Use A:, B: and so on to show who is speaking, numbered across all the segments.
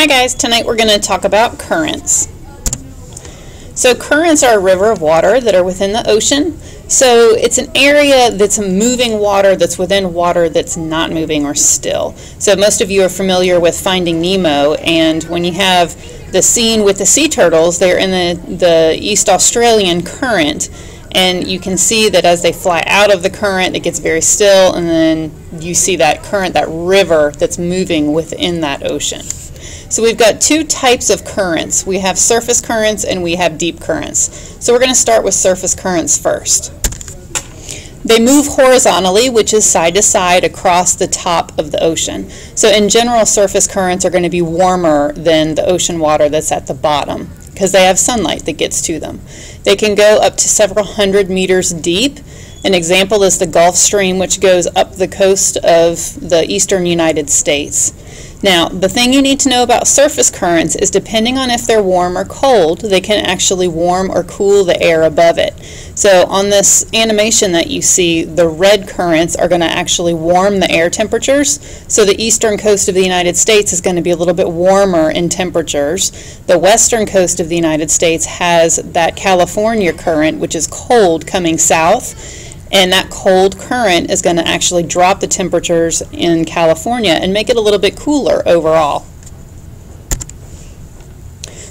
A: Hi guys, tonight we're going to talk about currents. So currents are a river of water that are within the ocean. So it's an area that's moving water that's within water that's not moving or still. So most of you are familiar with Finding Nemo, and when you have the scene with the sea turtles, they're in the East Australian current, and you can see that as they fly out of the current it gets very still, and then you see that current, that river that's moving within that ocean. So we've got two types of currents. We have surface currents and we have deep currents. So we're going to start with surface currents first. They move horizontally, which is side to side across the top of the ocean. So in general, surface currents are going to be warmer than the ocean water that's at the bottom because they have sunlight that gets to them. They can go up to several hundred meters deep. An example is the Gulf Stream, which goes up the coast of the eastern United States. Now, the thing you need to know about surface currents is depending on if they're warm or cold, they can actually warm or cool the air above it. So on this animation that you see, the red currents are going to actually warm the air temperatures. So the eastern coast of the United States is going to be a little bit warmer in temperatures. The western coast of the United States has that California current, which is cold coming south. And that cold current is going to actually drop the temperatures in California and make it a little bit cooler overall.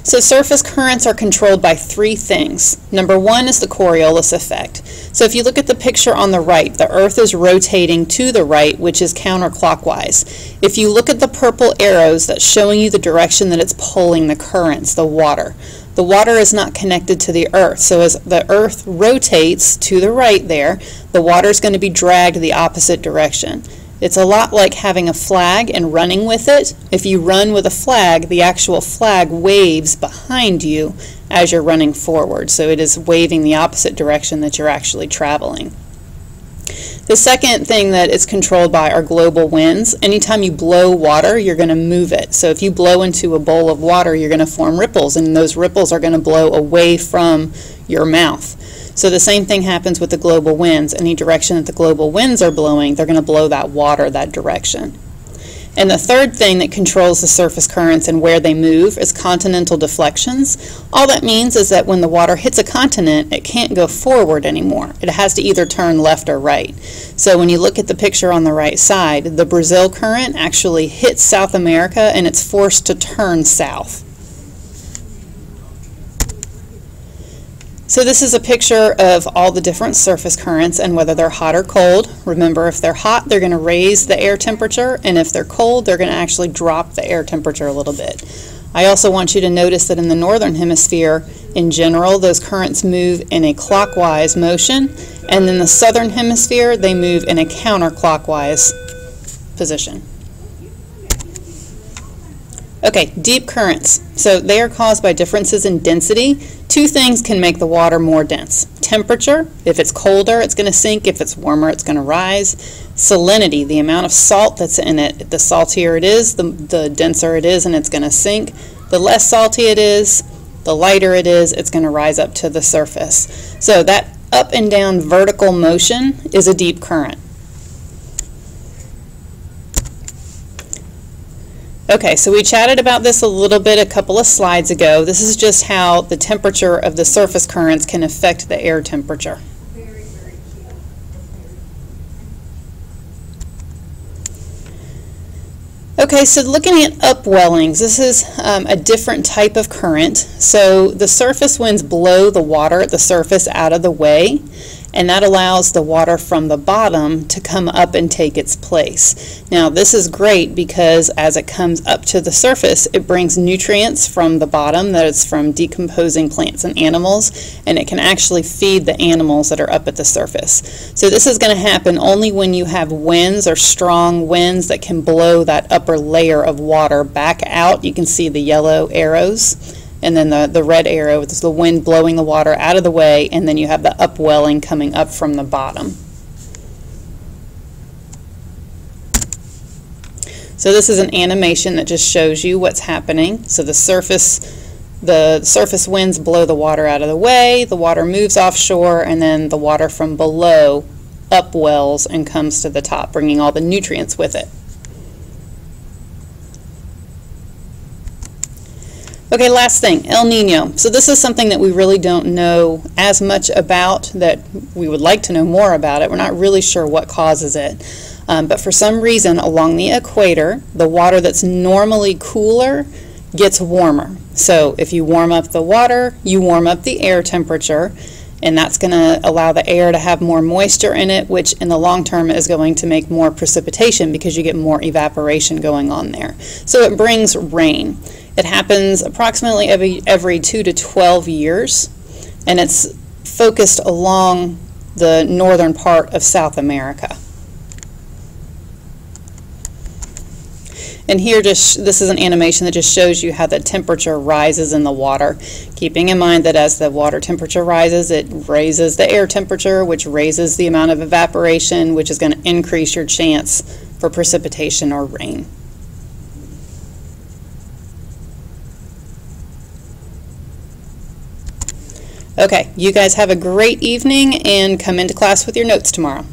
A: So surface currents are controlled by three things. Number one is the Coriolis effect. So if you look at the picture on the right, the Earth is rotating to the right, which is counterclockwise. If you look at the purple arrows, that's showing you the direction that it's pulling the currents, the water. The water is not connected to the Earth, so as the Earth rotates to the right there, the water is going to be dragged the opposite direction. It's a lot like having a flag and running with it. If you run with a flag, the actual flag waves behind you as you're running forward, so it is waving the opposite direction that you're actually traveling. The second thing that it's controlled by are global winds. Anytime you blow water, you're going to move it. So if you blow into a bowl of water, you're going to form ripples, and those ripples are going to blow away from your mouth. So the same thing happens with the global winds. Any direction that the global winds are blowing, they're going to blow that water that direction. And the third thing that controls the surface currents and where they move is continental deflections. All that means is that when the water hits a continent, it can't go forward anymore. It has to either turn left or right. So when you look at the picture on the right side, the Brazil current actually hits South America and it's forced to turn south. So this is a picture of all the different surface currents and whether they're hot or cold. Remember, if they're hot, they're going to raise the air temperature, and if they're cold, they're going to actually drop the air temperature a little bit. I also want you to notice that in the northern hemisphere, in general, those currents move in a clockwise motion, and in the southern hemisphere, they move in a counterclockwise position. Okay, deep currents. So they are caused by differences in density. Two things can make the water more dense. Temperature, if it's colder, it's going to sink. If it's warmer, it's going to rise. Salinity, the amount of salt that's in it. The saltier it is, the denser it is, and it's going to sink. The less salty it is, the lighter it is, it's going to rise up to the surface. So that up and down vertical motion is a deep current. Okay, so we chatted about this a little bit a couple of slides ago. This is just how the temperature of the surface currents can affect the air temperature. Okay, so looking at upwellings, this is a different type of current. So the surface winds blow the water at the surface out of the way, and that allows the water from the bottom to come up and take its place. Now this is great because as it comes up to the surface, it brings nutrients from the bottom, that is from decomposing plants and animals, and it can actually feed the animals that are up at the surface. So this is going to happen only when you have winds or strong winds that can blow that upper layer of water back out. You can see the yellow arrows. And then the red arrow is the wind blowing the water out of the way, and then you have the upwelling coming up from the bottom. So this is an animation that just shows you what's happening. So the surface winds blow the water out of the way, the water moves offshore, and then the water from below upwells and comes to the top, bringing all the nutrients with it. Okay, last thing, El Nino. So this is something that we really don't know as much about, that we would like to know more about it. We're not really sure what causes it. But for some reason along the equator, the water that's normally cooler gets warmer. So if you warm up the water, you warm up the air temperature, and that's going to allow the air to have more moisture in it, which in the long term is going to make more precipitation because you get more evaporation going on there. So it brings rain. It happens approximately every 2 to 12 years, and it's focused along the northern part of South America. And here this is an animation that just shows you how the temperature rises in the water, keeping in mind that as the water temperature rises, it raises the air temperature, which raises the amount of evaporation, which is going to increase your chance for precipitation or rain. Okay, you guys have a great evening and come into class with your notes tomorrow.